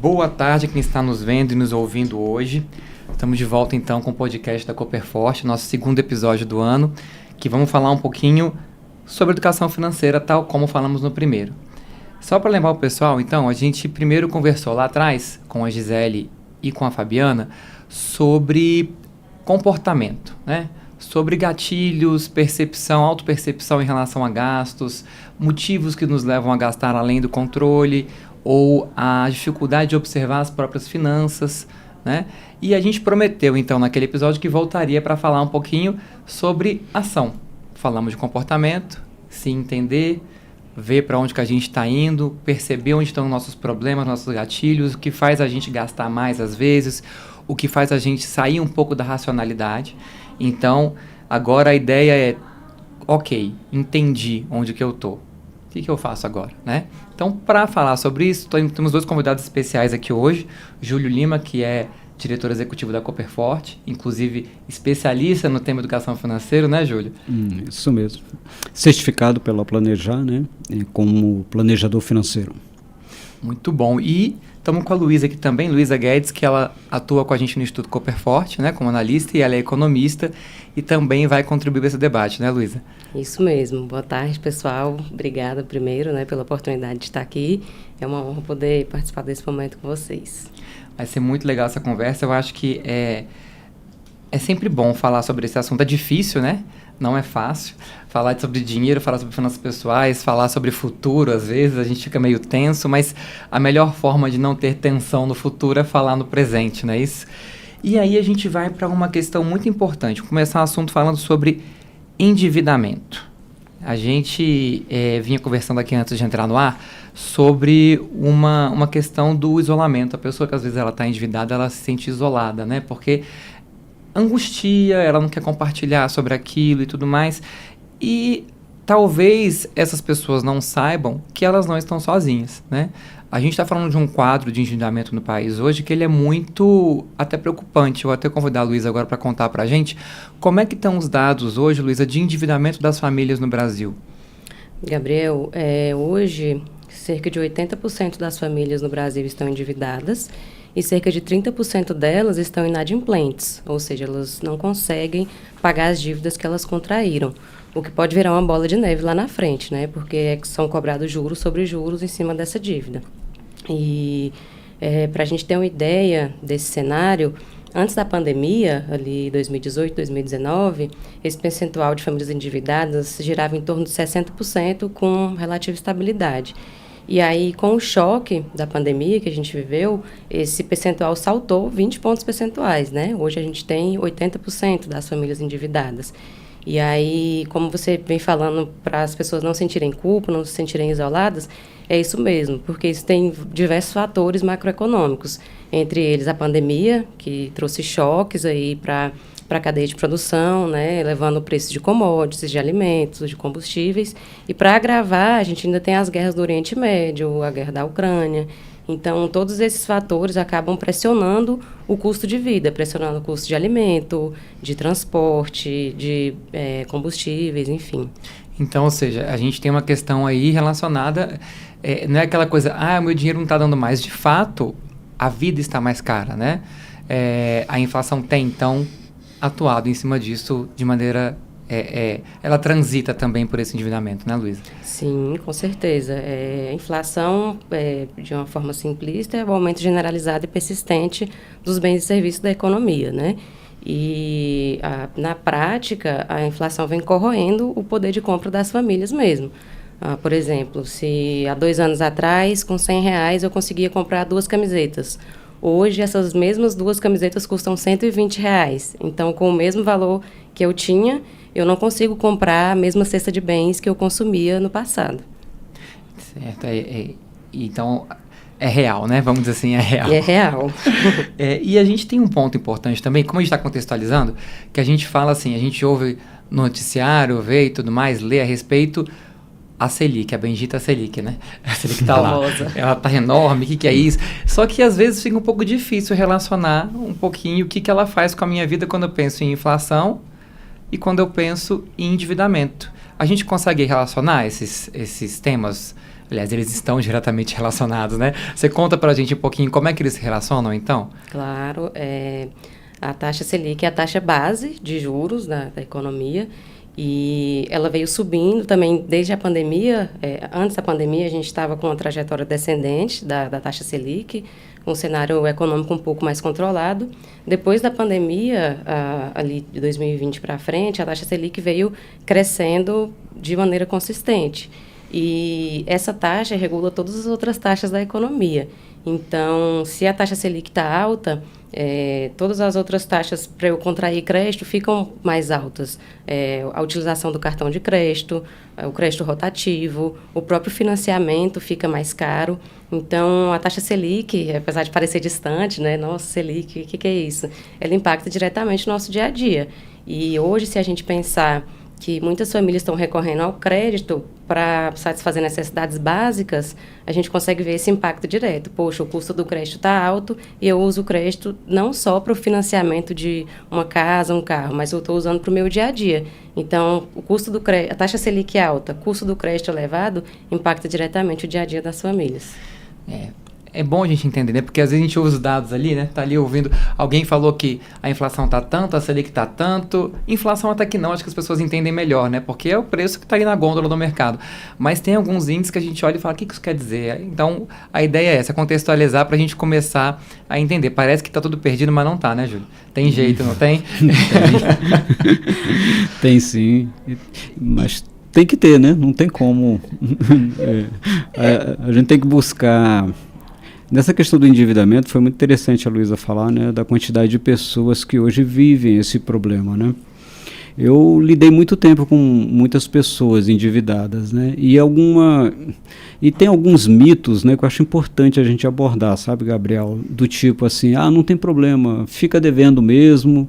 Boa tarde quem está nos vendo e nos ouvindo hoje. Estamos de volta então com o podcast da Cooperforte, nosso segundo episódio do ano, que vamos falar um pouquinho sobre educação financeira, tal como falamos no primeiro. Só para lembrar o pessoal, então, a gente primeiro conversou lá atrás com a Gisele e com a Fabiana sobre comportamento, né? Sobre gatilhos, percepção, autopercepção em relação a gastos, motivos que nos levam a gastar além do controle ou a dificuldade de observar as próprias finanças, né? E a gente prometeu, então, naquele episódio que voltaria para falar um pouquinho sobre ação. Falamos de comportamento, se entender, ver para onde que a gente está indo, perceber onde estão nossos problemas, nossos gatilhos, o que faz a gente gastar mais às vezes, o que faz a gente sair um pouco da racionalidade. Então, agora a ideia é, ok, entendi onde que eu estou. O que eu faço agora, né? Então, para falar sobre isso, temos dois convidados especiais aqui hoje. Júlio Lima, que é diretor executivo da Cooperforte, inclusive especialista no tema educação financeira, né, Júlio? Isso mesmo. Certificado pela Planejar, né? Como planejador financeiro. Muito bom. E estamos com a Luísa aqui também, Luísa Guedes, que ela atua com a gente no Instituto Cooperforte, né, como analista, e ela é economista e também vai contribuir para esse debate, né, Luísa? Isso mesmo. Boa tarde, pessoal. Obrigada primeiro, né, pela oportunidade de estar aqui. É uma honra poder participar desse momento com vocês. Vai ser muito legal essa conversa. Eu acho que é sempre bom falar sobre esse assunto. É difícil, né? Não é fácil. Falar sobre dinheiro, falar sobre finanças pessoais, falar sobre futuro, às vezes a gente fica meio tenso, mas a melhor forma de não ter tensão no futuro é falar no presente, não é isso? E aí a gente vai para uma questão muito importante. Vou começar o assunto falando sobre endividamento. A gente vinha conversando aqui antes de entrar no ar sobre uma questão do isolamento. A pessoa que às vezes ela está endividada, ela se sente isolada, né? Porque angustia, ela não quer compartilhar sobre aquilo e tudo mais. E talvez essas pessoas não saibam que elas não estão sozinhas, né? A gente está falando de um quadro de endividamento no país hoje que ele é muito até preocupante. Eu vou até convidar a Luísa agora para contar para a gente como é que estão os dados hoje, Luísa, de endividamento das famílias no Brasil. Gabriel, hoje cerca de 80% das famílias no Brasil estão endividadas e cerca de 30% delas estão inadimplentes, ou seja, elas não conseguem pagar as dívidas que elas contraíram, o que pode virar uma bola de neve lá na frente, né? Porque são cobrados juros sobre juros em cima dessa dívida. E para a gente ter uma ideia desse cenário, antes da pandemia, ali 2018, 2019, esse percentual de famílias endividadas girava em torno de 60% com relativa estabilidade. E aí, com o choque da pandemia que a gente viveu, esse percentual saltou 20 pontos percentuais, né? Hoje a gente tem 80% das famílias endividadas. E aí, como você vem falando, para as pessoas não sentirem culpa, não se sentirem isoladas, é isso mesmo, porque isso tem diversos fatores macroeconômicos, entre eles a pandemia, que trouxe choques aí para a cadeia de produção, né, levando o preço de commodities, de alimentos, de combustíveis. E para agravar, a gente ainda tem as guerras do Oriente Médio, a guerra da Ucrânia. Então, todos esses fatores acabam pressionando o custo de vida, pressionando o custo de alimento, de transporte, de combustíveis, enfim. Então, ou seja, a gente tem uma questão aí relacionada, não é aquela coisa, o meu dinheiro não está dando mais. De fato, a vida está mais cara, né? A inflação tem, então, atuado em cima disso de maneira... ela transita também por esse endividamento, né, Luísa? Sim, com certeza. A inflação, de uma forma simplista, é o aumento generalizado e persistente dos bens e serviços da economia, né? E, na prática, a inflação vem corroendo o poder de compra das famílias mesmo. Por exemplo, se há 2 anos atrás, com R$100, eu conseguia comprar 2 camisetas. Hoje, essas mesmas 2 camisetas custam R$120. Então, com o mesmo valor que eu tinha, eu não consigo comprar a mesma cesta de bens que eu consumia no passado. Certo. Então, é real, né? Vamos dizer assim, é real. É real. E a gente tem um ponto importante também, como a gente está contextualizando, que a gente fala assim, a gente ouve no noticiário, vê e tudo mais, lê a respeito a Selic, a bendita Selic, né? A Selic está lá. Ela está enorme, o que é isso? Só que às vezes fica um pouco difícil relacionar um pouquinho o que ela faz com a minha vida quando eu penso em inflação e quando eu penso em endividamento. A gente consegue relacionar esses temas, Aliás, eles estão diretamente relacionados, né? Você conta pra gente um pouquinho como é que eles se relacionam, então? Claro, a taxa Selic é a taxa base de juros da economia e ela veio subindo também desde a pandemia. Antes da pandemia, a gente estava com uma trajetória descendente da taxa Selic, um cenário econômico um pouco mais controlado. Depois da pandemia, ali de 2020 para frente, a taxa Selic veio crescendo de maneira consistente. E essa taxa regula todas as outras taxas da economia. Então, se a taxa Selic está alta, todas as outras taxas para eu contrair crédito ficam mais altas. A utilização do cartão de crédito, o crédito rotativo, o próprio financiamento fica mais caro. Então, a taxa Selic, apesar de parecer distante, né? Nossa, Selic, o que é isso? Ela impacta diretamente no nosso dia a dia. E hoje, se a gente pensar que muitas famílias estão recorrendo ao crédito para satisfazer necessidades básicas, a gente consegue ver esse impacto direto. Poxa, o custo do crédito está alto e eu uso o crédito não só para o financiamento de uma casa, um carro, mas eu estou usando para o meu dia a dia. Então, o custo do crédito, a taxa Selic alta, custo do crédito elevado, impacta diretamente o dia a dia das famílias. É bom a gente entender, né? Porque às vezes a gente ouve os dados ali, né? Tá ali ouvindo, alguém falou que a inflação tá tanto, a Selic tá tanto. Inflação até que não, acho que as pessoas entendem melhor, né? Porque é o preço que tá ali na gôndola do mercado. Mas tem alguns índices que a gente olha e fala, o que isso quer dizer? Então, a ideia é essa, contextualizar pra gente começar a entender. Parece que tá tudo perdido, mas não tá, né, Júlio? Tem jeito, não tem? Tem sim, mas tem que ter, né? Não tem como. A gente tem que buscar. Nessa questão do endividamento, foi muito interessante a Luísa falar, né, da quantidade de pessoas que hoje vivem esse problema, né? Eu lidei muito tempo com muitas pessoas endividadas, né? E tem alguns mitos, né, que eu acho importante a gente abordar, sabe, Gabriel? Do tipo assim, não tem problema, fica devendo mesmo.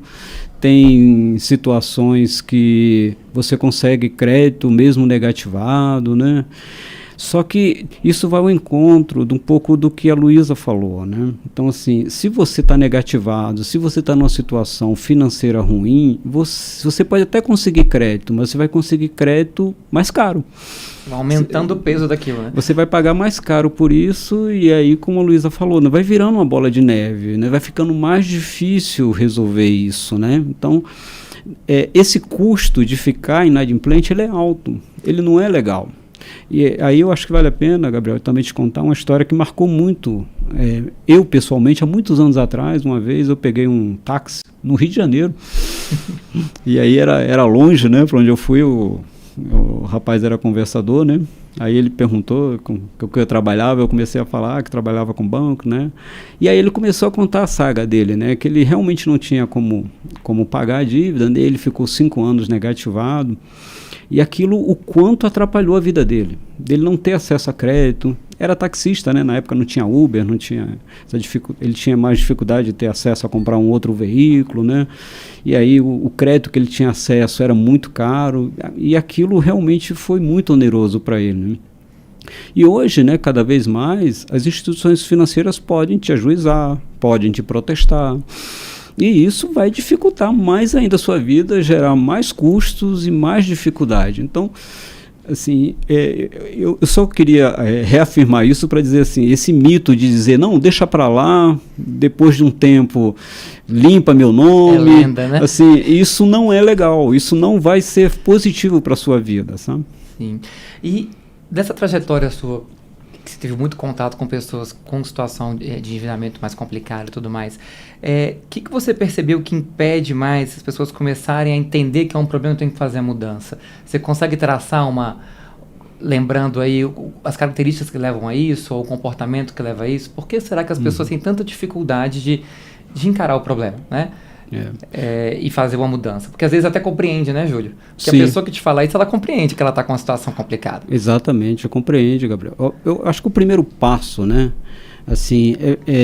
Tem situações que você consegue crédito mesmo negativado, né? Só que isso vai ao encontro de um pouco do que a Luísa falou, né? Então, assim, se você está negativado, se você está numa situação financeira ruim, você pode até conseguir crédito, mas você vai conseguir crédito mais caro. Vai aumentando o peso daquilo, né? Você vai pagar mais caro por isso e aí, como a Luísa falou, né, vai virando uma bola de neve, né? Vai ficando mais difícil resolver isso, né? Então, esse custo de ficar inadimplente, ele é alto, ele não é legal. E aí eu acho que vale a pena, Gabriel, também te contar uma história que marcou muito. Eu, pessoalmente, há muitos anos atrás, uma vez eu peguei um táxi no Rio de Janeiro. E aí era longe, né? Para onde eu fui, o rapaz era conversador, né? Aí ele perguntou com o que eu trabalhava, eu comecei a falar que trabalhava com banco, né? E aí ele começou a contar a saga dele, né? Que ele realmente não tinha como pagar a dívida, né? Ele ficou 5 anos negativado. E aquilo, o quanto atrapalhou a vida dele não ter acesso a crédito. Era taxista, né? Na época não tinha Uber, não tinha ele tinha mais dificuldade de ter acesso a comprar um outro veículo, né? E aí o crédito que ele tinha acesso era muito caro e aquilo realmente foi muito oneroso para ele, né? E hoje, né, cada vez mais, as instituições financeiras podem te ajuizar, podem te protestar. E isso vai dificultar mais ainda a sua vida, gerar mais custos e mais dificuldade. Então, assim, eu só queria reafirmar isso para dizer assim, esse mito de dizer, não, deixa para lá, depois de um tempo limpa meu nome. É lenda, né? Assim, isso não é legal, isso não vai ser positivo para a sua vida, sabe? Sim. E dessa trajetória sua, que você teve muito contato com pessoas com situação de endividamento mais complicado e tudo mais, que você percebeu que impede mais as pessoas começarem a entender que é um problema e tem que fazer a mudança? Você consegue traçar lembrando aí as características que levam a isso, ou o comportamento que leva a isso? Por que será que as pessoas têm tanta dificuldade de encarar o problema, né? E fazer uma mudança? Porque às vezes até compreende, né, Júlio? Porque Sim. A pessoa que te fala isso, ela compreende que ela está com uma situação complicada. Exatamente, eu compreendo, Gabriel. Eu acho que o primeiro passo, né, assim,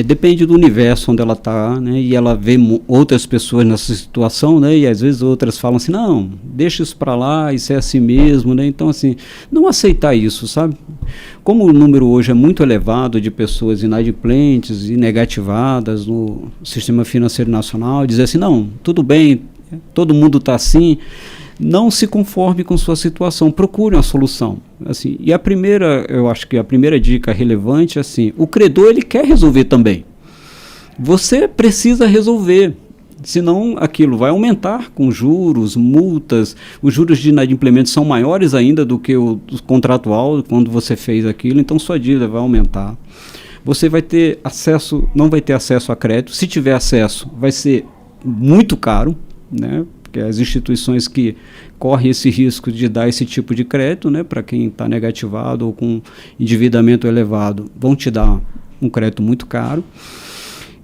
depende do universo onde ela está, né, e ela vê outras pessoas nessa situação, né, e às vezes outras falam assim, não, deixa isso para lá, isso é assim mesmo, né, então assim, não aceitar isso, sabe? Como o número hoje é muito elevado de pessoas inadimplentes e negativadas no sistema financeiro nacional, dizer assim, não, tudo bem, todo mundo está assim, não se conforme com sua situação, procure uma solução. Assim, e eu acho que a primeira dica relevante é assim, o credor ele quer resolver também. Você precisa resolver, senão aquilo vai aumentar com juros, multas, os juros de inadimplemento são maiores ainda do que o contratual quando você fez aquilo, então sua dívida vai aumentar. Você não vai ter acesso a crédito, se tiver acesso vai ser muito caro, né? Porque as instituições que correm esse risco de dar esse tipo de crédito, né, para quem está negativado ou com endividamento elevado, vão te dar um crédito muito caro.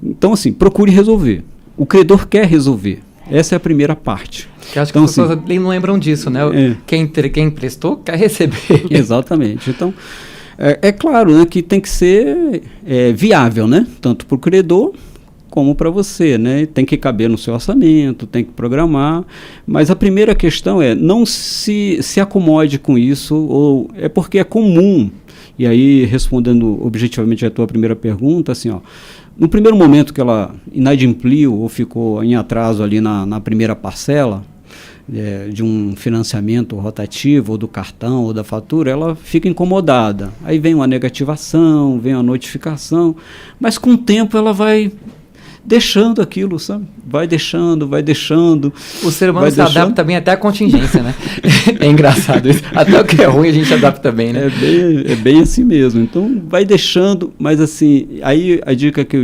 Então, assim, procure resolver. O credor quer resolver. Essa é a primeira parte. Eu acho que as pessoas não lembram disso, né? Quem emprestou quer receber. Exatamente. Então, é claro, né, que tem que ser viável, né? Tanto para o credor como para você, né? Tem que caber no seu orçamento, tem que programar, mas a primeira questão é não se acomode com isso, ou é porque é comum. E aí, respondendo objetivamente a tua primeira pergunta, assim, ó, no primeiro momento que ela inadimpliu ou ficou em atraso ali na primeira parcela de um financiamento rotativo, ou do cartão, ou da fatura, ela fica incomodada. Aí vem uma negativação, vem uma notificação, mas com o tempo ela vai deixando aquilo, sabe? Vai deixando. O ser humano se adapta bem até a contingência, né? É engraçado isso. Até o que é ruim a gente adapta bem, né? É bem assim mesmo. Então, vai deixando, mas assim, aí a dica que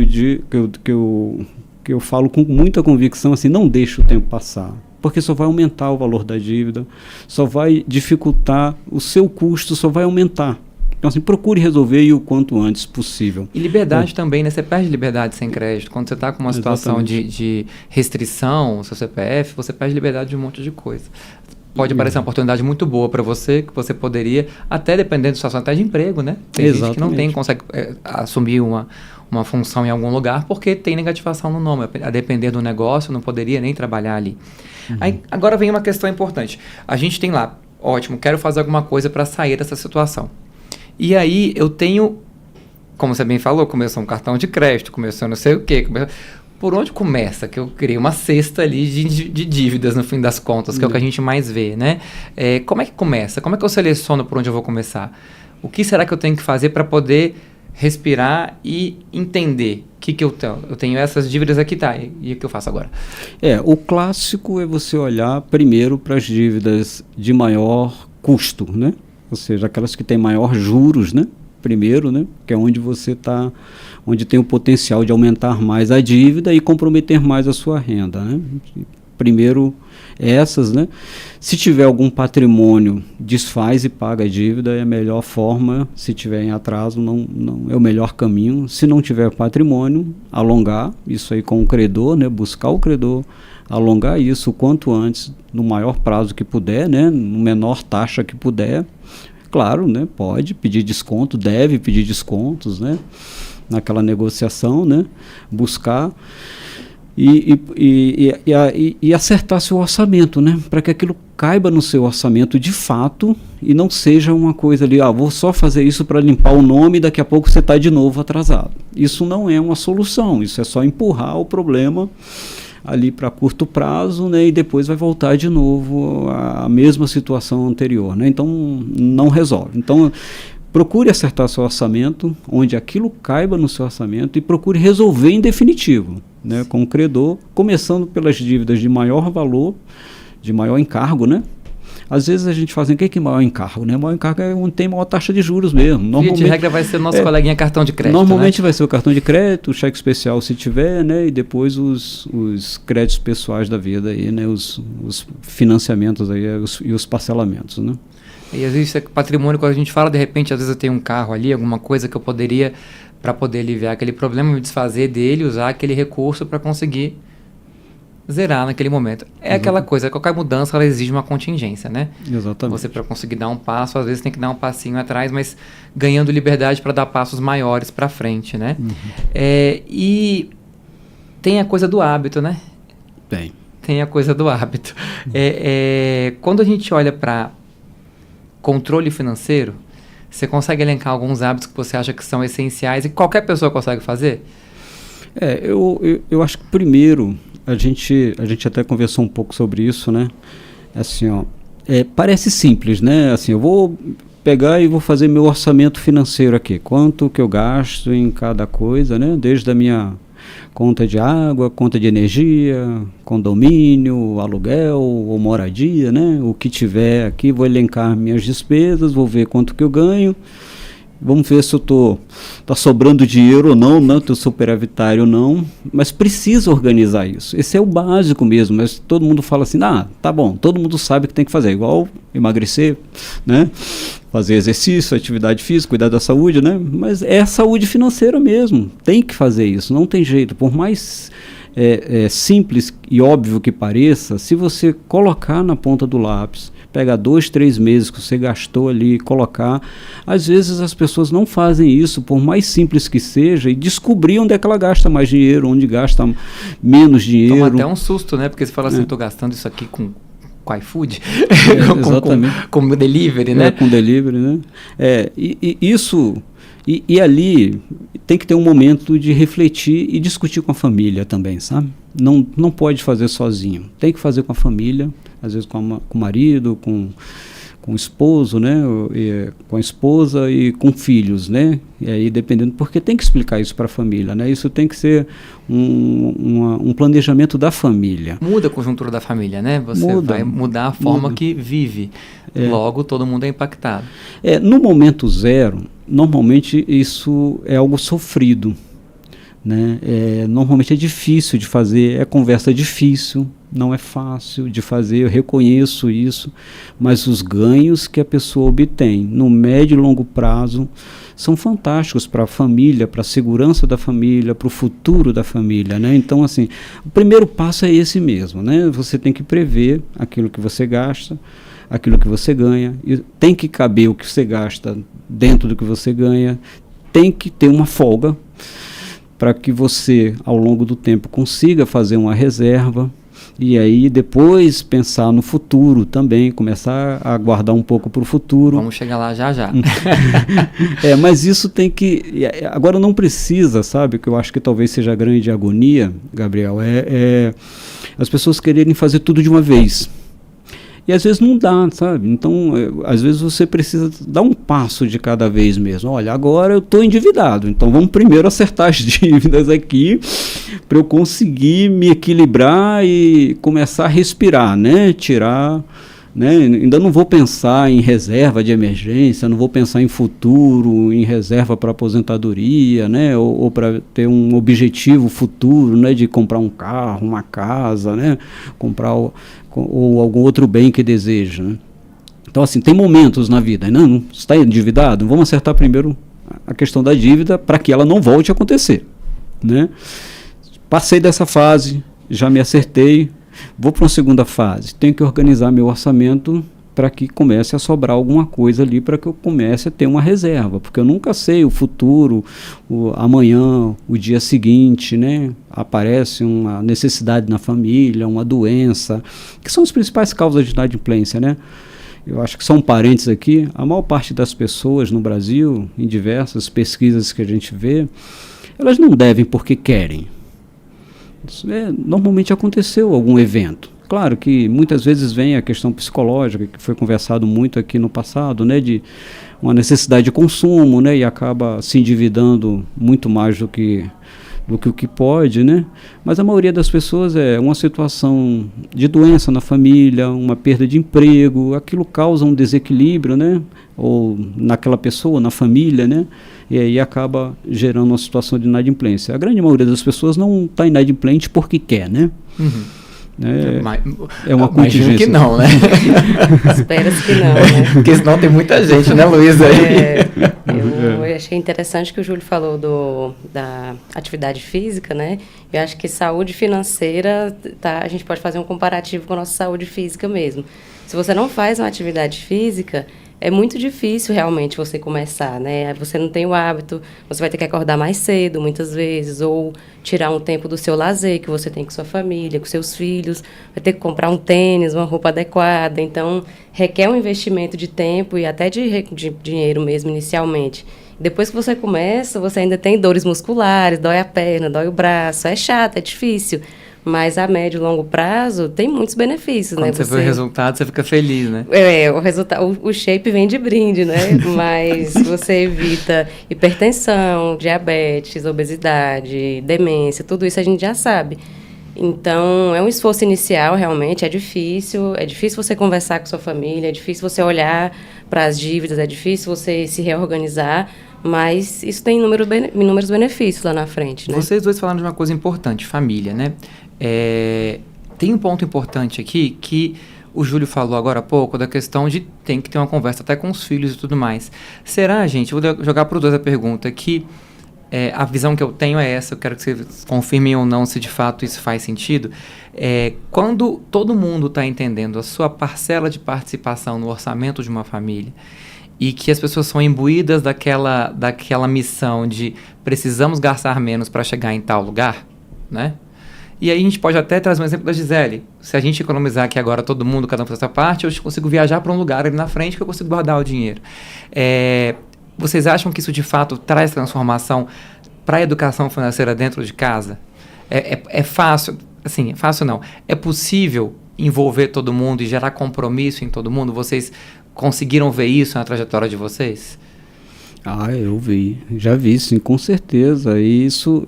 eu falo com muita convicção, assim, não deixe o tempo passar. Porque só vai aumentar o valor da dívida, só vai dificultar, o seu custo só vai aumentar. Então, assim, procure resolver e o quanto antes possível. E liberdade também, né? Você perde liberdade sem crédito. Quando você está com uma situação de restrição, seu CPF, você perde liberdade de um monte de coisa. Pode parecer uma oportunidade muito boa para você, que você poderia, até dependendo da situação, até de emprego, né? Tem gente que não consegue assumir uma função em algum lugar porque tem negativação no nome. A depender do negócio, não poderia nem trabalhar ali. Aí, agora vem uma questão importante. A gente tem lá, ótimo, quero fazer alguma coisa para sair dessa situação. E aí eu tenho, como você bem falou, começou um cartão de crédito, começou não sei o quê. Por onde começa? Que eu criei uma cesta ali de dívidas, no fim das contas, que é o que a gente mais vê, né? Como é que começa? Como é que eu seleciono por onde eu vou começar? O que será que eu tenho que fazer para poder respirar e entender que eu tenho? Eu tenho essas dívidas aqui, tá? E o que eu faço agora? O clássico é você olhar primeiro para as dívidas de maior custo, né? Ou seja, aquelas que têm maior juros, né? Primeiro, né? Que é onde você está, onde tem o potencial de aumentar mais a dívida e comprometer mais a sua renda, né? Primeiro, essas, né? Se tiver algum patrimônio, desfaz e paga a dívida, é a melhor forma. Se tiver em atraso, não é o melhor caminho. Se não tiver patrimônio, alongar isso aí com o credor, né? Buscar o credor, alongar isso o quanto antes, no maior prazo que puder, né? No menor taxa que puder. Claro, né? Pode pedir desconto, deve pedir descontos, né? Naquela negociação, né? Buscar e acertar seu orçamento, né? Para que aquilo caiba no seu orçamento de fato e não seja uma coisa ali, vou só fazer isso para limpar o nome e daqui a pouco você está de novo atrasado. Isso não é uma solução, isso é só empurrar o problema ali para curto prazo, né, e depois vai voltar de novo à mesma situação anterior, né? Então não resolve. Então procure acertar seu orçamento, onde aquilo caiba no seu orçamento, e procure resolver em definitivo, né, com o credor, começando pelas dívidas de maior valor, de maior encargo, né? Às vezes a gente fala assim, o que é maior encargo? Né? Maior encargo é onde tem maior taxa de juros mesmo. Normalmente, de regra vai ser o nosso coleguinha cartão de crédito. Normalmente, né? Vai ser o cartão de crédito, o cheque especial se tiver, né? E depois os créditos pessoais da vida, aí, né? Os financiamentos aí, e os parcelamentos, né? E às vezes patrimônio, quando a gente fala, de repente, às vezes eu tenho um carro ali, alguma coisa que eu poderia, para poder aliviar aquele problema, me desfazer dele, usar aquele recurso para conseguir zerar naquele momento. É aquela coisa, qualquer mudança ela exige uma contingência, né? Exatamente. Você, para conseguir dar um passo, às vezes tem que dar um passinho atrás, mas ganhando liberdade para dar passos maiores para frente, né? E tem a coisa do hábito, né? Tem a coisa do hábito. Quando a gente olha para controle financeiro, você consegue elencar alguns hábitos que você acha que são essenciais e que qualquer pessoa consegue fazer? Eu acho que primeiro, a gente até conversou um pouco sobre isso, né? Assim, ó, parece simples, né? Assim, eu vou pegar e vou fazer meu orçamento financeiro aqui. Quanto que eu gasto em cada coisa, né? Desde a minha conta de água, conta de energia, condomínio, aluguel ou moradia, né? O que tiver aqui, vou elencar minhas despesas, vou ver quanto que eu ganho. Vamos ver se eu tá sobrando dinheiro ou não, né? Estou superavitário ou não, mas precisa organizar isso. Esse é o básico mesmo, mas todo mundo fala assim, tá bom, todo mundo sabe que tem que fazer, igual emagrecer, né? Fazer exercício, atividade física, cuidar da saúde, né? Mas é a saúde financeira mesmo, tem que fazer isso, não tem jeito, por mais simples e óbvio que pareça, se você colocar na ponta do lápis, pegar 2, 3 meses que você gastou ali, colocar, às vezes as pessoas não fazem isso, por mais simples que seja, e descobrir onde é que ela gasta mais dinheiro, onde gasta menos dinheiro. Toma até um susto, né? Porque você fala assim, estou gastando isso aqui com iFood, exatamente. com delivery, né? Com delivery, né? Isso... E ali tem que ter um momento de refletir e discutir com a família também, sabe? Não pode fazer sozinho, tem que fazer com a família, às vezes com o marido, com o esposo, né? Com a esposa e com filhos, né? E aí dependendo, porque tem que explicar isso para a família, né? Isso tem que ser um planejamento da família. Muda a conjuntura da família, né? Você vai mudar a forma que vive. Logo, todo mundo é impactado. No momento zero, normalmente isso é algo sofrido, né? Normalmente é difícil de fazer, é conversa difícil, não é fácil de fazer, eu reconheço isso, mas os ganhos que a pessoa obtém no médio e longo prazo são fantásticos para a família, para a segurança da família, para o futuro da família, né? Então, assim, o primeiro passo é esse mesmo, né? Você tem que prever aquilo que você gasta, aquilo que você ganha, e tem que caber o que você gasta dentro do que você ganha, tem que ter uma folga para que você, ao longo do tempo, consiga fazer uma reserva e aí depois pensar no futuro também, começar a guardar um pouco para o futuro. Vamos chegar lá já. Mas isso tem que... Agora não precisa, sabe, que eu acho que talvez seja a grande agonia, Gabriel, as pessoas quererem fazer tudo de uma vez. E às vezes não dá, sabe? Então, às vezes você precisa dar um passo de cada vez mesmo. Olha, agora eu estou endividado, então vamos primeiro acertar as dívidas aqui para eu conseguir me equilibrar e começar a respirar, né? Tirar, né? Ainda não vou pensar em reserva de emergência, não vou pensar em futuro, em reserva para aposentadoria, né? Ou para ter um objetivo futuro, né? De comprar um carro, uma casa, né? Comprar ou algum outro bem que deseja, né? Então, assim, tem momentos na vida, não está endividado, vamos acertar primeiro a questão da dívida para que ela não volte a acontecer, né? Passei dessa fase, já me acertei, vou para uma segunda fase, tenho que organizar meu orçamento para que comece a sobrar alguma coisa ali, para que eu comece a ter uma reserva, porque eu nunca sei o futuro, amanhã, o dia seguinte, né? Aparece uma necessidade na família, uma doença, que são as principais causas de inadimplência, né? Eu acho que são parentes aqui, a maior parte das pessoas no Brasil, em diversas pesquisas que a gente vê, elas não devem porque querem. Normalmente aconteceu algum evento. Claro que muitas vezes vem a questão psicológica, que foi conversado muito aqui no passado, né, de uma necessidade de consumo, né, e acaba se endividando muito mais do que o que pode, né? Mas a maioria das pessoas é uma situação de doença na família, uma perda de emprego, aquilo causa um desequilíbrio, né? Ou naquela pessoa, na família, né? E aí acaba gerando uma situação de inadimplência. A grande maioria das pessoas não está inadimplente porque quer, né? Uhum. É uma contingência. Que não, né? Espera-se que não, né? Porque senão tem muita gente, né, Luísa? Eu achei interessante que o Júlio falou da atividade física, né? Eu acho que saúde financeira, a gente pode fazer um comparativo com a nossa saúde física mesmo. Se você não faz uma atividade física, é muito difícil realmente você começar, né? Você não tem o hábito, você vai ter que acordar mais cedo, muitas vezes, ou tirar um tempo do seu lazer, que você tem com sua família, com seus filhos, vai ter que comprar um tênis, uma roupa adequada, então requer um investimento de tempo e até de dinheiro mesmo, inicialmente. Depois que você começa, você ainda tem dores musculares, dói a perna, dói o braço, é chato, é difícil. Mas a médio e longo prazo tem muitos benefícios, Quando né? você vê o resultado, você fica feliz, né? O shape vem de brinde, né? Mas você evita hipertensão, diabetes, obesidade, demência, tudo isso a gente já sabe. Então, é um esforço inicial, realmente, é difícil você conversar com sua família, é difícil você olhar para as dívidas, é difícil você se reorganizar, mas isso tem inúmeros benefícios lá na frente, né? Vocês dois falaram de uma coisa importante, família, né? Tem um ponto importante aqui que o Júlio falou agora há pouco, da questão de tem que ter uma conversa até com os filhos e tudo mais. Será, gente, vou jogar para os dois a pergunta, que a visão que eu tenho é essa, eu quero que vocês confirmem ou não se de fato isso faz sentido. Quando todo mundo está entendendo a sua parcela de participação no orçamento de uma família e que as pessoas são imbuídas daquela missão de precisamos gastar menos para chegar em tal lugar, né? E aí a gente pode até trazer um exemplo da Gisele. Se a gente economizar aqui agora todo mundo, cada um faz a sua parte, eu consigo viajar para um lugar ali na frente que eu consigo guardar o dinheiro. Vocês acham que isso de fato traz transformação para a educação financeira dentro de casa? É fácil, assim, fácil não. É possível envolver todo mundo e gerar compromisso em todo mundo? Vocês conseguiram ver isso na trajetória de vocês? Eu já vi, sim, com certeza. E isso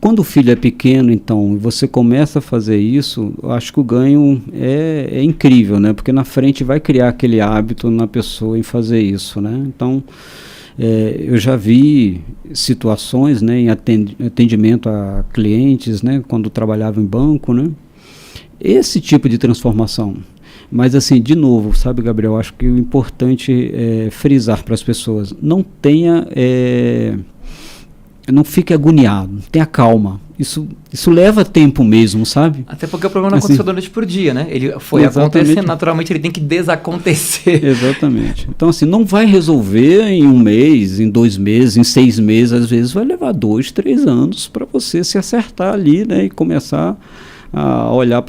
quando o filho é pequeno, então, você começa a fazer isso, eu acho que o ganho é incrível, né? Porque na frente vai criar aquele hábito na pessoa em fazer isso, né? Então, eu já vi situações, né, em atendimento a clientes, né, quando trabalhava em banco, né? Esse tipo de transformação. Mas assim, de novo, sabe, Gabriel, acho que o importante é frisar para as pessoas, não fique agoniado, tenha calma. Isso leva tempo mesmo, sabe? Até porque o problema não aconteceu da noite por dia, né? Ele foi acontecendo, naturalmente ele tem que desacontecer. Exatamente. Então, assim, não vai resolver em 1 mês, em 2 meses, em 6 meses, às vezes vai levar 2, 3 anos para você se acertar ali, né? E começar a olhar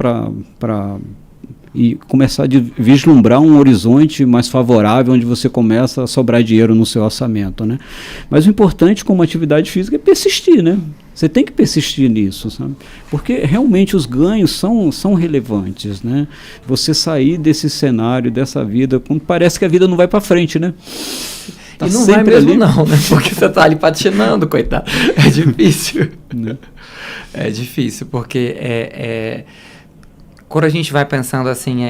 e começar a vislumbrar um horizonte mais favorável, onde você começa a sobrar dinheiro no seu orçamento, né? Mas o importante como atividade física é persistir, né? Você tem que persistir nisso, sabe? Porque realmente os ganhos são relevantes, né? Você sair desse cenário, dessa vida, quando parece que a vida não vai para frente, né? Tá e não vai mesmo ali. Não, né? Porque você tá ali patinando, coitado. É difícil. Né? É difícil, porque quando a gente vai pensando assim,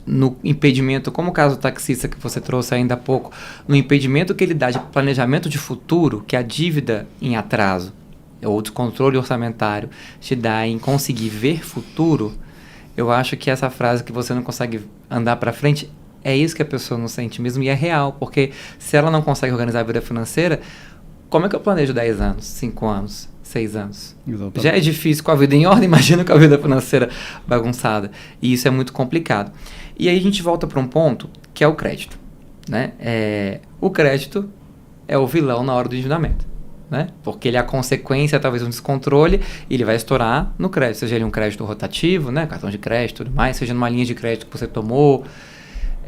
no impedimento, como o caso do taxista que você trouxe ainda há pouco, no impedimento que ele dá de planejamento de futuro, que a dívida em atraso, ou descontrole orçamentário, te dá em conseguir ver futuro, eu acho que essa frase que você não consegue andar para frente, é isso que a pessoa não sente mesmo, e é real, porque se ela não consegue organizar a vida financeira, como é que eu planejo 10 anos, 5 anos? 6 anos. Exatamente. Já é difícil com a vida em ordem, imagina com a vida financeira bagunçada. E isso é muito complicado. E aí a gente volta para um ponto que é o crédito, né? O crédito é o vilão na hora do endividamento, né? Porque ele é a consequência, talvez, de um descontrole, e ele vai estourar no crédito, seja ele um crédito rotativo, né? Cartão de crédito e tudo mais, seja numa linha de crédito que você tomou.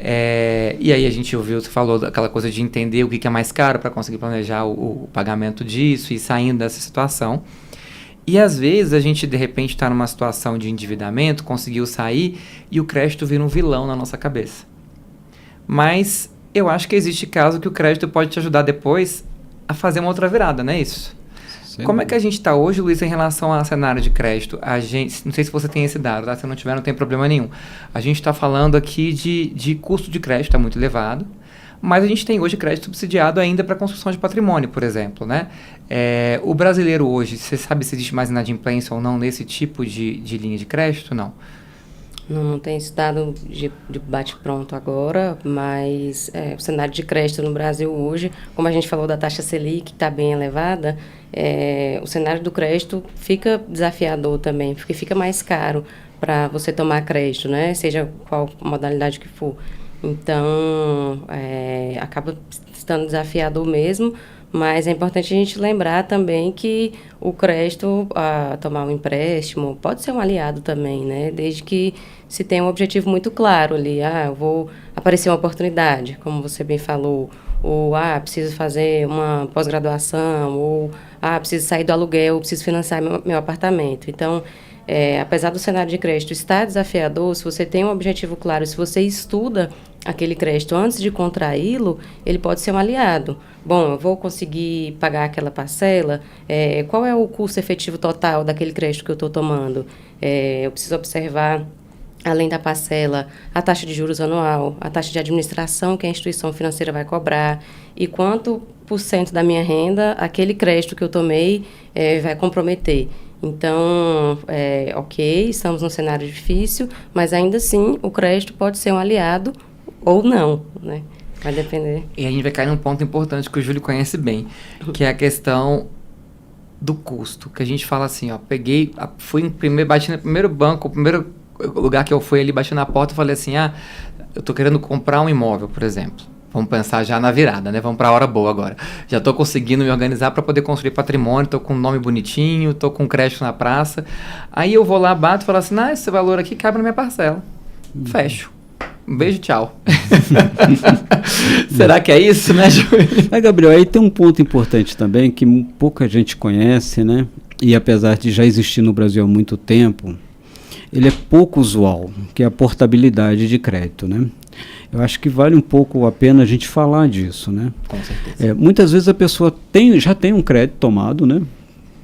E aí a gente ouviu, você falou daquela coisa de entender o que é mais caro para conseguir planejar o pagamento disso e saindo dessa situação. E às vezes a gente de repente está numa situação de endividamento, conseguiu sair e o crédito vira um vilão na nossa cabeça. Mas eu acho que existe caso que o crédito pode te ajudar depois a fazer uma outra virada, não é isso? Como é que a gente está hoje, Luiz, em relação ao cenário de crédito? Não sei se você tem esse dado, tá? Se não tiver, não tem problema nenhum. A gente está falando aqui de custo de crédito, está muito elevado, mas a gente tem hoje crédito subsidiado ainda para construção de patrimônio, por exemplo, né? O brasileiro hoje, você sabe se existe mais inadimplência ou não nesse tipo de linha de crédito? Não. Não tem esse dado de bate-pronto agora, mas o cenário de crédito no Brasil hoje, como a gente falou da taxa Selic, que está bem elevada, o cenário do crédito fica desafiador também, porque fica mais caro para você tomar crédito, né? Seja qual modalidade que for. Então, acaba estando desafiador mesmo, mas é importante a gente lembrar também que o crédito, tomar um empréstimo, pode ser um aliado também, né? Desde que se tenha um objetivo muito claro ali. Eu vou aparecer uma oportunidade, como você bem falou, ou preciso fazer uma pós-graduação, ou preciso sair do aluguel, preciso financiar meu apartamento. Então, apesar do cenário de crédito estar desafiador, se você tem um objetivo claro, se você estuda aquele crédito antes de contraí-lo, ele pode ser um aliado. Bom, eu vou conseguir pagar aquela parcela? Qual é o custo efetivo total daquele crédito que eu estou tomando? Eu preciso observar, além da parcela, a taxa de juros anual, a taxa de administração que a instituição financeira vai cobrar e quanto % da minha renda aquele crédito que eu tomei vai comprometer. Então, ok, estamos num cenário difícil, mas ainda assim o crédito pode ser um aliado ou não, né? Vai depender. E a gente vai cair num ponto importante que o Júlio conhece bem, que é a questão do custo. Que a gente fala assim, bati no primeiro banco, o primeiro lugar que eu fui ali, bati na porta e falei assim, eu tô querendo comprar um imóvel, por exemplo. Vamos pensar já na virada, né? Vamos para a hora boa agora. Já estou conseguindo me organizar para poder construir patrimônio, estou com um nome bonitinho, estou com crédito na praça. Aí eu vou lá, bato e falo assim, esse valor aqui cabe na minha parcela. Fecho. Um beijo, tchau. Será que é isso, né, Júlio? Gabriel, aí tem um ponto importante também que pouca gente conhece, né? E apesar de já existir no Brasil há muito tempo, ele é pouco usual, que é a portabilidade de crédito, né? Eu acho que vale um pouco a pena a gente falar disso, né? Com certeza. Muitas vezes a pessoa já tem um crédito tomado, né?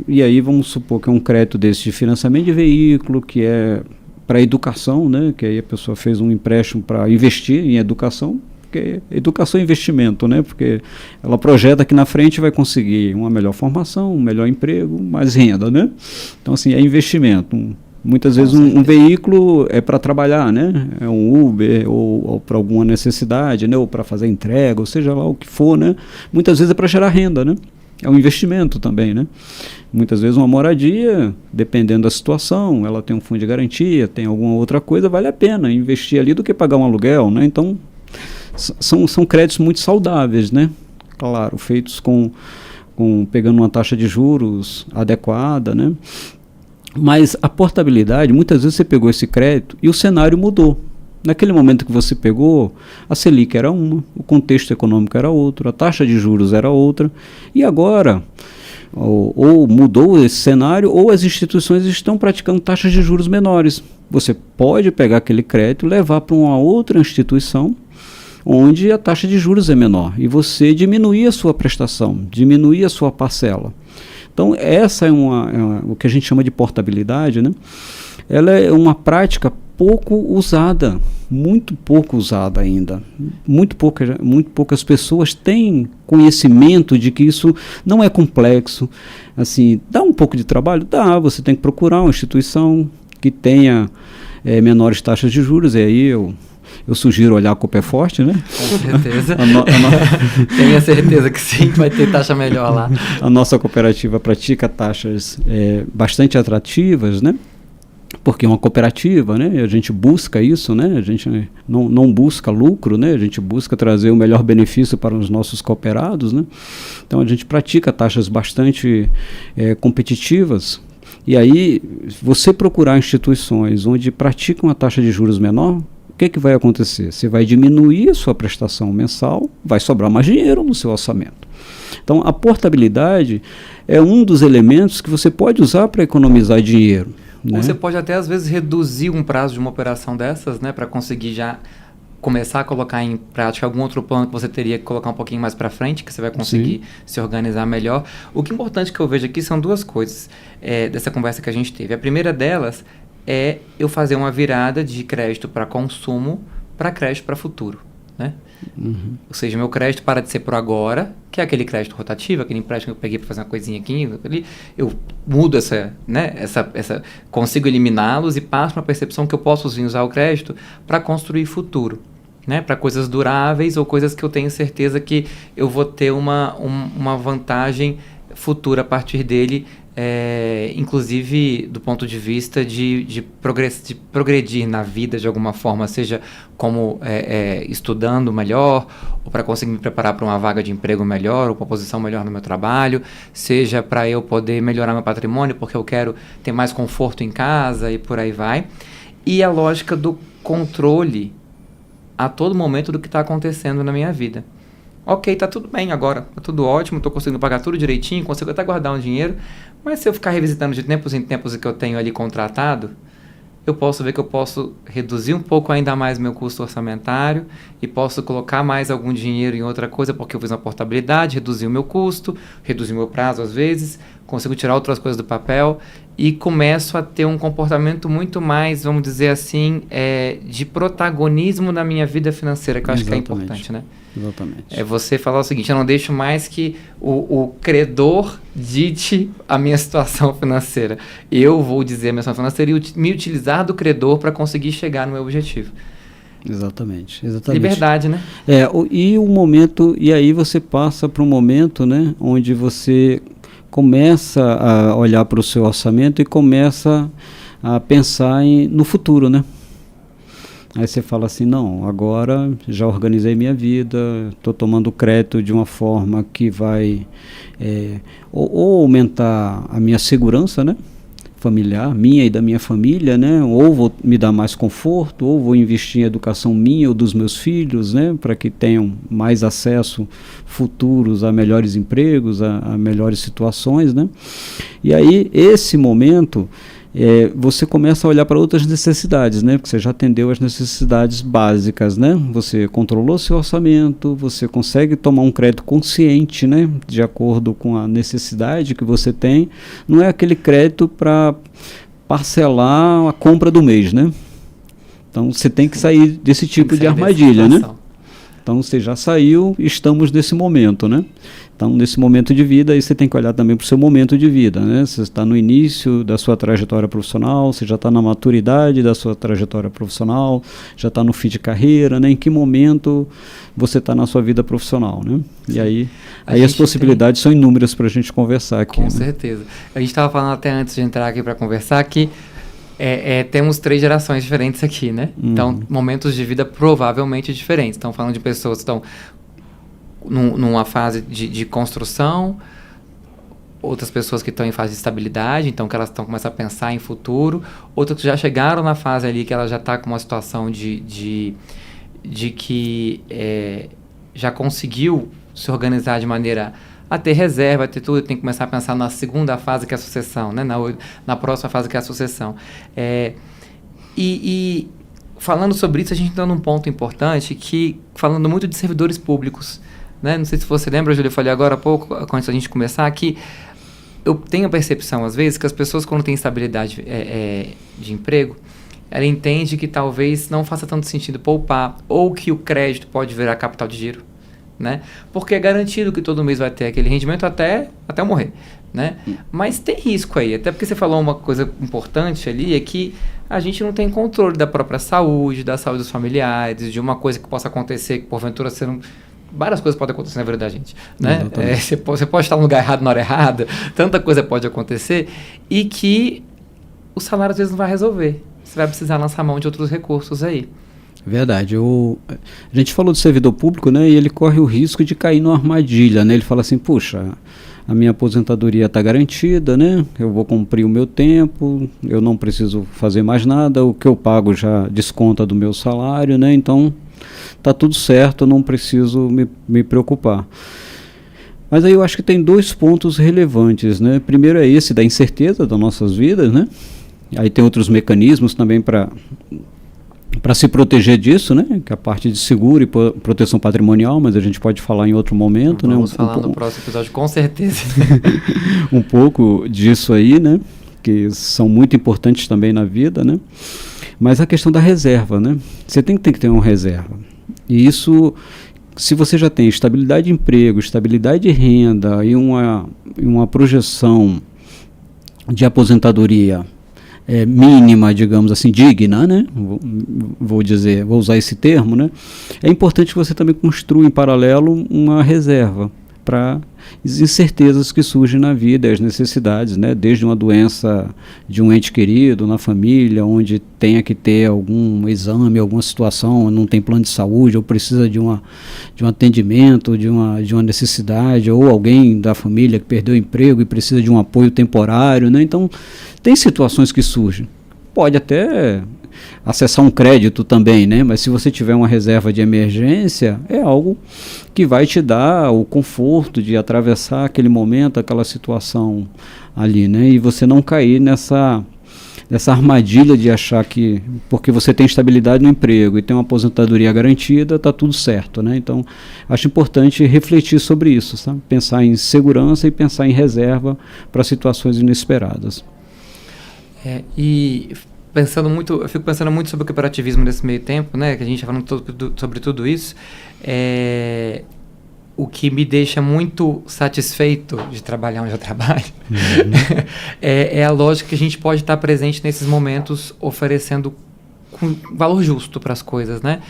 E aí vamos supor que é um crédito desse de financiamento de veículo, que é para educação, né? Que aí a pessoa fez um empréstimo para investir em educação, porque educação é investimento, né? Porque ela projeta que na frente vai conseguir uma melhor formação, um melhor emprego, mais renda, né? Então, assim, é investimento. Muitas vezes um veículo é para trabalhar, né? É um Uber ou para alguma necessidade, né? Ou para fazer entrega, ou seja lá o que for, né? Muitas vezes é para gerar renda, né? É um investimento também, né? Muitas vezes uma moradia, dependendo da situação, ela tem um fundo de garantia, tem alguma outra coisa, vale a pena investir ali do que pagar um aluguel, né? Então, são créditos muito saudáveis, né? Claro, feitos pegando uma taxa de juros adequada, né? Mas a portabilidade, muitas vezes você pegou esse crédito e o cenário mudou. Naquele momento que você pegou, a Selic era uma, o contexto econômico era outro, a taxa de juros era outra. E agora, ou mudou esse cenário, ou as instituições estão praticando taxas de juros menores. Você pode pegar aquele crédito e levar para uma outra instituição, onde a taxa de juros é menor, e você diminuir a sua prestação, diminuir a sua parcela. Então, essa é o que a gente chama de portabilidade, né? Ela é uma prática pouco usada, muito pouco usada ainda. Muito poucas pessoas têm conhecimento de que isso não é complexo. Assim, dá um pouco de trabalho? Dá, você tem que procurar uma instituição que tenha menores taxas de juros, e aí eu sugiro olhar a Cooperforte, né? Com certeza. Tenho a certeza que sim, vai ter taxa melhor lá. A nossa cooperativa pratica taxas bastante atrativas, né? Porque é uma cooperativa, né? A gente busca isso, né? A gente não busca lucro, né? A gente busca trazer o melhor benefício para os nossos cooperados, né? Então a gente pratica taxas bastante competitivas. E aí, você procurar instituições onde praticam a taxa de juros menor, o que vai acontecer? Você vai diminuir a sua prestação mensal, vai sobrar mais dinheiro no seu orçamento. Então, a portabilidade é um dos elementos que você pode usar para economizar dinheiro. Né? Ou você pode até, às vezes, reduzir um prazo de uma operação dessas, né, para conseguir já começar a colocar em prática algum outro plano que você teria que colocar um pouquinho mais para frente, que você vai conseguir se organizar melhor. O que é importante que eu vejo aqui são duas coisas dessa conversa que a gente teve. A primeira delas é eu fazer uma virada de crédito para consumo para crédito para futuro, né? Uhum. Ou seja, meu crédito para de ser por agora, que é aquele crédito rotativo, aquele empréstimo que eu peguei para fazer uma coisinha aqui, ali, eu mudo consigo eliminá-los e passo para a percepção que eu posso usar o crédito para construir futuro, né? Para coisas duráveis ou coisas que eu tenho certeza que eu vou ter uma vantagem futura a partir dele, inclusive do ponto de vista de progredir na vida de alguma forma, seja como estudando melhor, ou para conseguir me preparar para uma vaga de emprego melhor, ou para uma posição melhor no meu trabalho, seja para eu poder melhorar meu patrimônio, porque eu quero ter mais conforto em casa e por aí vai. E a lógica do controle a todo momento do que está acontecendo na minha vida. ok, tá tudo bem agora, tá tudo ótimo, tô conseguindo pagar tudo direitinho, consigo até guardar um dinheiro, mas se eu ficar revisitando de tempos em tempos o que eu tenho ali contratado, eu posso ver que eu posso reduzir um pouco ainda mais meu custo orçamentário e posso colocar mais algum dinheiro em outra coisa porque eu fiz uma portabilidade, reduzir o meu custo, reduzir o meu prazo às vezes, consigo tirar outras coisas do papel e começo a ter um comportamento muito mais, vamos dizer assim, de protagonismo na minha vida financeira, que eu acho que é importante, né? Exatamente. É você falar o seguinte, eu não deixo mais que o credor dite a minha situação financeira. Eu vou dizer a minha situação financeira e me utilizar do credor para conseguir chegar no meu objetivo. Exatamente. Liberdade, né? E o momento, e aí você passa para um momento, né, onde você começa a olhar para o seu orçamento e começa a pensar no futuro, né? Aí você fala assim, não, agora já organizei minha vida, estou tomando crédito de uma forma que vai ou aumentar a minha segurança, né, familiar, minha e da minha família, né, ou vou me dar mais conforto, ou vou investir em educação minha ou dos meus filhos, né, para que tenham mais acesso futuros a melhores empregos, a melhores situações, né. E aí, esse momento... você começa a olhar para outras necessidades, né? Porque você já atendeu as necessidades básicas, né? Você controlou seu orçamento, você consegue tomar um crédito consciente, né? De acordo com a necessidade que você tem. Não é aquele crédito para parcelar a compra do mês, né? Então você tem que sair desse tipo de armadilha, né? Então você já saiu, estamos nesse momento, né? Então, nesse momento de vida, aí você tem que olhar também para o seu momento de vida, né? Você está no início da sua trajetória profissional, você já está na maturidade da sua trajetória profissional, já está no fim de carreira, né? Em que momento você está na sua vida profissional, né? E aí as possibilidades são inúmeras para a gente conversar aqui. Com certeza. A gente estava falando até antes de entrar aqui para conversar que temos 3 gerações diferentes aqui, né? Então, momentos de vida provavelmente diferentes. Estão falando de pessoas que estão numa fase de construção, outras pessoas que estão em fase de estabilidade, então que elas estão começando a pensar em futuro, outras que já chegaram na fase ali que ela já está com uma situação de que já conseguiu se organizar de maneira a ter reserva, a ter tudo, tem que começar a pensar na segunda fase que é a sucessão, né? Na próxima fase que é a sucessão. E falando sobre isso, a gente está num ponto importante que, falando muito de servidores públicos, né? Não sei se você lembra, Júlia, eu falei agora há pouco, antes da gente começar, que eu tenho a percepção, às vezes, que as pessoas, quando têm estabilidade de emprego, ela entende que talvez não faça tanto sentido poupar, ou que o crédito pode virar capital de giro, né? Porque é garantido que todo mês vai ter aquele rendimento até eu morrer, né? Mas tem risco aí, até porque você falou uma coisa importante ali, é que a gente não tem controle da própria saúde, da saúde dos familiares, de uma coisa que possa acontecer, que porventura você não... Várias coisas podem acontecer na vida da gente, né? Você pode estar no lugar errado na hora errada, tanta coisa pode acontecer, e que o salário às vezes não vai resolver. Você vai precisar lançar mão de outros recursos aí. Verdade. A gente falou do servidor público, né? E ele corre o risco de cair numa armadilha, né? Ele fala assim, puxa, a minha aposentadoria está garantida, né? Eu vou cumprir o meu tempo, eu não preciso fazer mais nada, o que eu pago já desconta do meu salário, né? Então, tá tudo certo, eu não preciso me preocupar. Mas aí eu acho que tem 2 pontos relevantes, né? Primeiro é esse da incerteza das nossas vidas, né? Aí tem outros mecanismos também para se proteger disso, né? Que é a parte de seguro e proteção patrimonial, mas a gente pode falar em outro momento, Vamos falar no próximo episódio, com certeza. Um pouco disso aí, né? Que são muito importantes também na vida, né? Mas a questão da reserva, né? Você tem que ter uma reserva. E isso, se você já tem estabilidade de emprego, estabilidade de renda e uma projeção de aposentadoria mínima, digamos assim, digna, né? Vou usar esse termo, né? É importante que você também construa em paralelo uma reserva para as incertezas que surgem na vida, as necessidades, né? Desde uma doença de um ente querido na família, onde tenha que ter algum exame, alguma situação, não tem plano de saúde, ou precisa de um atendimento, de uma necessidade, ou alguém da família que perdeu o emprego e precisa de um apoio temporário, né? Então, tem situações que surgem. Pode até acessar um crédito também, né? Mas se você tiver uma reserva de emergência, é algo que vai te dar o conforto de atravessar aquele momento, aquela situação ali, né? E você não cair nessa armadilha de achar que porque você tem estabilidade no emprego e tem uma aposentadoria garantida, está tudo certo, né? Então, acho importante refletir sobre isso, sabe? Pensar em segurança e pensar em reserva para situações inesperadas. E eu fico pensando muito sobre o cooperativismo nesse meio tempo, né? Que a gente está falando sobre tudo isso. O que me deixa muito satisfeito de trabalhar onde eu trabalho é a lógica que a gente pode estar presente nesses momentos oferecendo com valor justo para as coisas, né?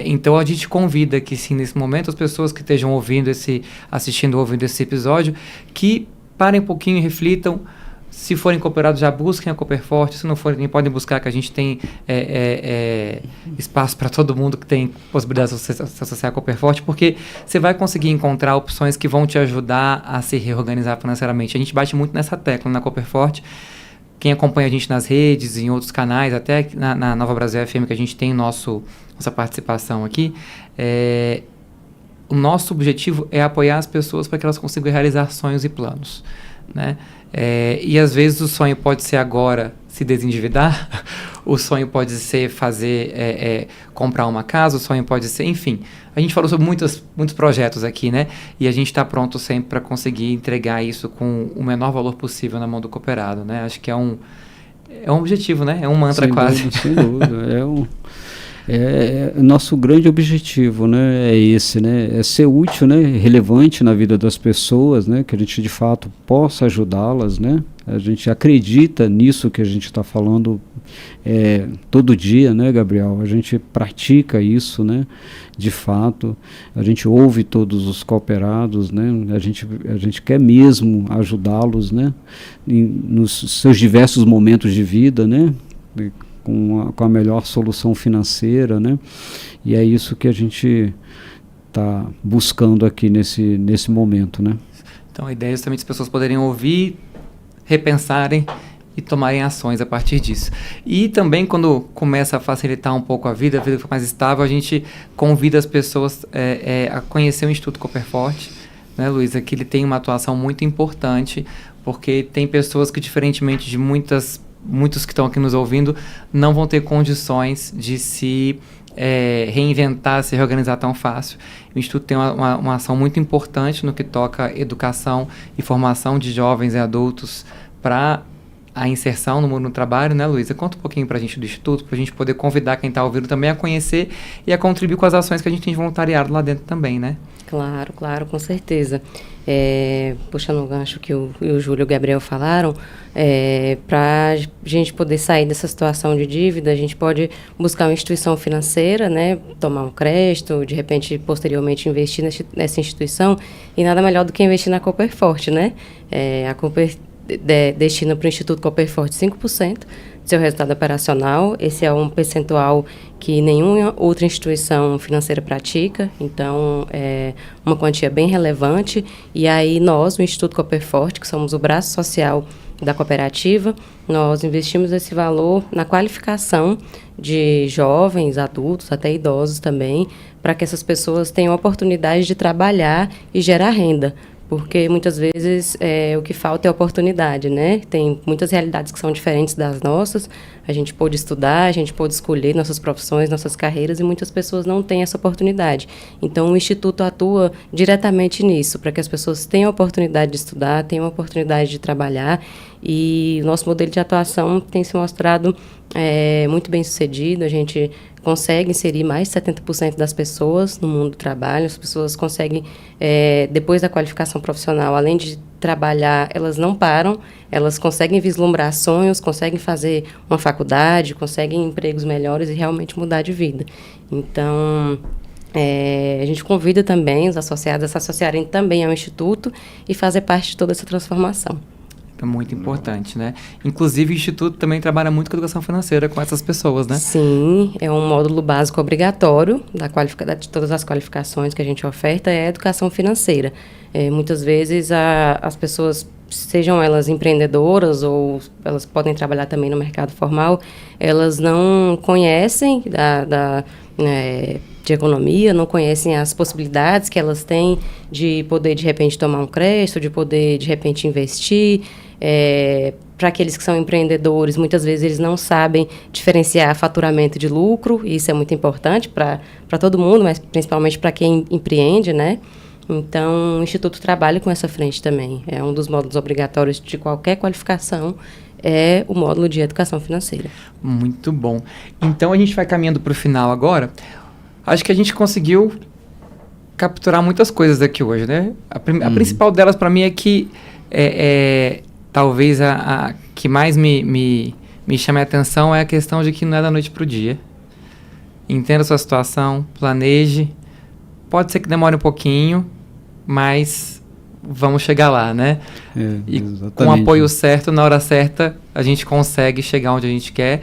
Então a gente convida que sim, nesse momento, as pessoas que estejam ouvindo ouvindo esse episódio, que parem um pouquinho e reflitam. Se forem cooperados, já busquem a Cooperforte. Se não forem, podem buscar, que a gente tem espaço para todo mundo que tem possibilidade de se associar à Cooperforte, porque você vai conseguir encontrar opções que vão te ajudar a se reorganizar financeiramente. A gente bate muito nessa tecla na Cooperforte. Quem acompanha a gente nas redes, em outros canais, até na Nova Brasil FM, que a gente tem nossa participação aqui, o nosso objetivo é apoiar as pessoas para que elas consigam realizar sonhos e planos, né? E às vezes o sonho pode ser agora se desendividar, o sonho pode ser comprar uma casa, o sonho pode ser, enfim. A gente falou sobre muitos projetos aqui, né? E a gente está pronto sempre para conseguir entregar isso com o menor valor possível na mão do cooperado, né? Acho que é um objetivo, né? É um mantra quase. Sem dúvida. Nosso grande objetivo, né, é esse, né, é ser útil, né, relevante na vida das pessoas, né, que a gente de fato possa ajudá-las, né, a gente acredita nisso que a gente está falando todo dia, né, Gabriel, a gente pratica isso, né, de fato, a gente ouve todos os cooperados, né, a gente quer mesmo ajudá-los, né, nos seus diversos momentos de vida, né, com a melhor solução financeira, né? E é isso que a gente está buscando aqui nesse momento, né? Então a ideia é justamente as pessoas poderem ouvir, repensarem e tomarem ações a partir disso. E também quando começa a facilitar um pouco a vida fica mais estável, a gente convida as pessoas a conhecer o Instituto Cooperforte, né, Luísa, que ele tem uma atuação muito importante, porque tem pessoas que, diferentemente de muitos que estão aqui nos ouvindo, não vão ter condições de se reinventar, se reorganizar tão fácil. O Instituto tem uma ação muito importante no que toca educação e formação de jovens e adultos para a inserção no mundo do trabalho, né, Luísa? Conta um pouquinho para a gente do Instituto, para a gente poder convidar quem está ouvindo também a conhecer e a contribuir com as ações que a gente tem de voluntariado lá dentro também, né? Claro, com certeza. Puxando o gancho que o Júlio e o Gabriel falaram, para a gente poder sair dessa situação de dívida, a gente pode buscar uma instituição financeira, né, tomar um crédito, de repente, posteriormente, investir nessa instituição, e nada melhor do que investir na Cooperforte, né? A Cooper destina para o Instituto Cooperforte 5% do seu resultado operacional. Esse é um percentual que nenhuma outra instituição financeira pratica, então é uma quantia bem relevante. E aí nós, o Instituto Cooperforte, que somos o braço social da cooperativa, nós investimos esse valor na qualificação de jovens, adultos, até idosos também, para que essas pessoas tenham a oportunidade de trabalhar e gerar renda. Porque muitas vezes o que falta é oportunidade, né? Tem muitas realidades que são diferentes das nossas. A gente pôde estudar, a gente pôde escolher nossas profissões, nossas carreiras, e muitas pessoas não têm essa oportunidade. Então, o Instituto atua diretamente nisso, para que as pessoas tenham a oportunidade de estudar, tenham a oportunidade de trabalhar. E o nosso modelo de atuação tem se mostrado muito bem sucedido. A gente consegue inserir mais de 70% das pessoas no mundo do trabalho. As pessoas conseguem, depois da qualificação profissional, além de trabalhar, elas não param, elas conseguem vislumbrar sonhos, conseguem fazer uma faculdade, conseguem empregos melhores e realmente mudar de vida. Então, a gente convida também os associados a se associarem também ao Instituto e fazer parte de toda essa transformação. É muito importante, né? Inclusive, o Instituto também trabalha muito com educação financeira com essas pessoas, né? Sim, é um módulo básico obrigatório de todas as qualificações que a gente oferta, é a educação financeira. Muitas vezes as pessoas sejam elas empreendedoras ou elas podem trabalhar também no mercado formal, elas não conhecem de economia, não conhecem as possibilidades que elas têm de poder, de repente, tomar um crédito, de poder, de repente, investir. Para aqueles que são empreendedores, muitas vezes eles não sabem diferenciar faturamento de lucro, e isso é muito importante para todo mundo, mas principalmente para quem empreende, né? Então, o Instituto trabalha com essa frente também. É um dos módulos obrigatórios de qualquer qualificação, é o módulo de educação financeira. Muito bom. Então, a gente vai caminhando para o final agora. Acho que a gente conseguiu capturar muitas coisas aqui hoje, né? A principal delas, para mim, é que talvez a que mais me chame a atenção é a questão de que não é da noite para o dia. Entenda a sua situação, planeje. Pode ser que demore um pouquinho, mas vamos chegar lá, né? E com o apoio certo, na hora certa, a gente consegue chegar onde a gente quer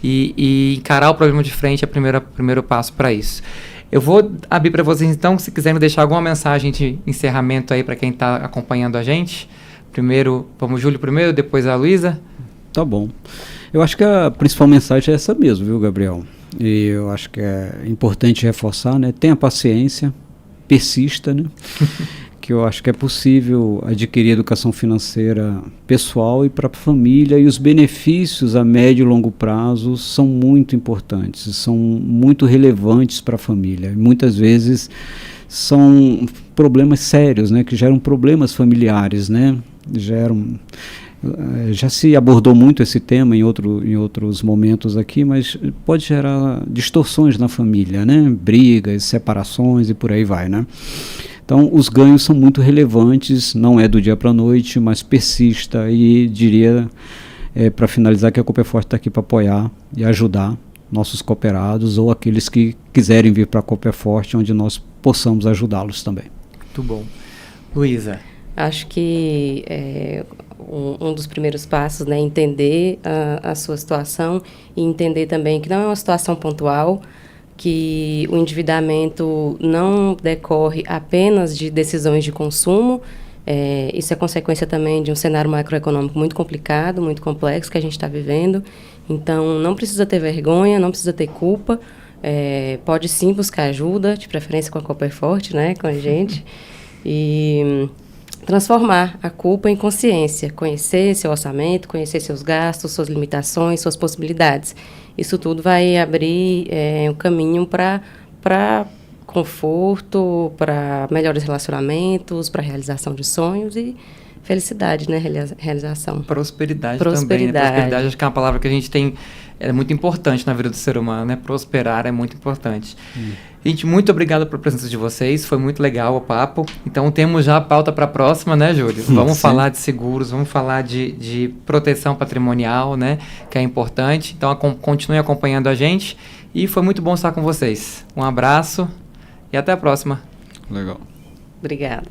e encarar o problema de frente é o primeiro passo para isso. Eu vou abrir para vocês, então, se quiserem deixar alguma mensagem de encerramento aí para quem está acompanhando a gente. Primeiro, vamos Júlio primeiro, depois a Luísa. Tá bom. Eu acho que a principal mensagem é essa mesmo, viu, Gabriel? E eu acho que é importante reforçar, né? Tenha paciência, persista, né? Que eu acho que é possível adquirir educação financeira pessoal e para a família, e os benefícios a médio e longo prazo são muito importantes, são muito relevantes para a família. E muitas vezes são problemas sérios, né? Que geram problemas familiares, né? Já se abordou muito esse tema em outros momentos aqui, mas pode gerar distorções na família, né? Brigas, separações e por aí vai, né? Então, os ganhos são muito relevantes, não é do dia para a noite, mas persista, e diria, para finalizar, que a Cooper Forte está aqui para apoiar e ajudar nossos cooperados ou aqueles que quiserem vir para a Cooper Forte, onde nós possamos ajudá-los também. Muito bom. Luísa. Acho que um dos primeiros passos, né, entender a sua situação e entender também que não é uma situação pontual, que o endividamento não decorre apenas de decisões de consumo. Isso é consequência também de um cenário macroeconômico muito complicado, muito complexo que a gente está vivendo. Então, não precisa ter vergonha, não precisa ter culpa. Pode sim buscar ajuda, de preferência com a Cooper Forte, né, com a gente. E transformar a culpa em consciência, conhecer seu orçamento, conhecer seus gastos, suas limitações, suas possibilidades. Isso tudo vai abrir um caminho para conforto, para melhores relacionamentos, para realização de sonhos e felicidade, né? Realização. Prosperidade também, né? Prosperidade, acho que é uma palavra que a gente tem, é muito importante na vida do ser humano, né? Prosperar é muito importante. Gente, muito obrigado pela presença de vocês, foi muito legal o papo. Então, temos já a pauta para a próxima, né, Júlio? Vamos falar de seguros, vamos falar de proteção patrimonial, né? Que é importante. Então, continue acompanhando a gente e foi muito bom estar com vocês. Um abraço e até a próxima. Legal. Obrigada.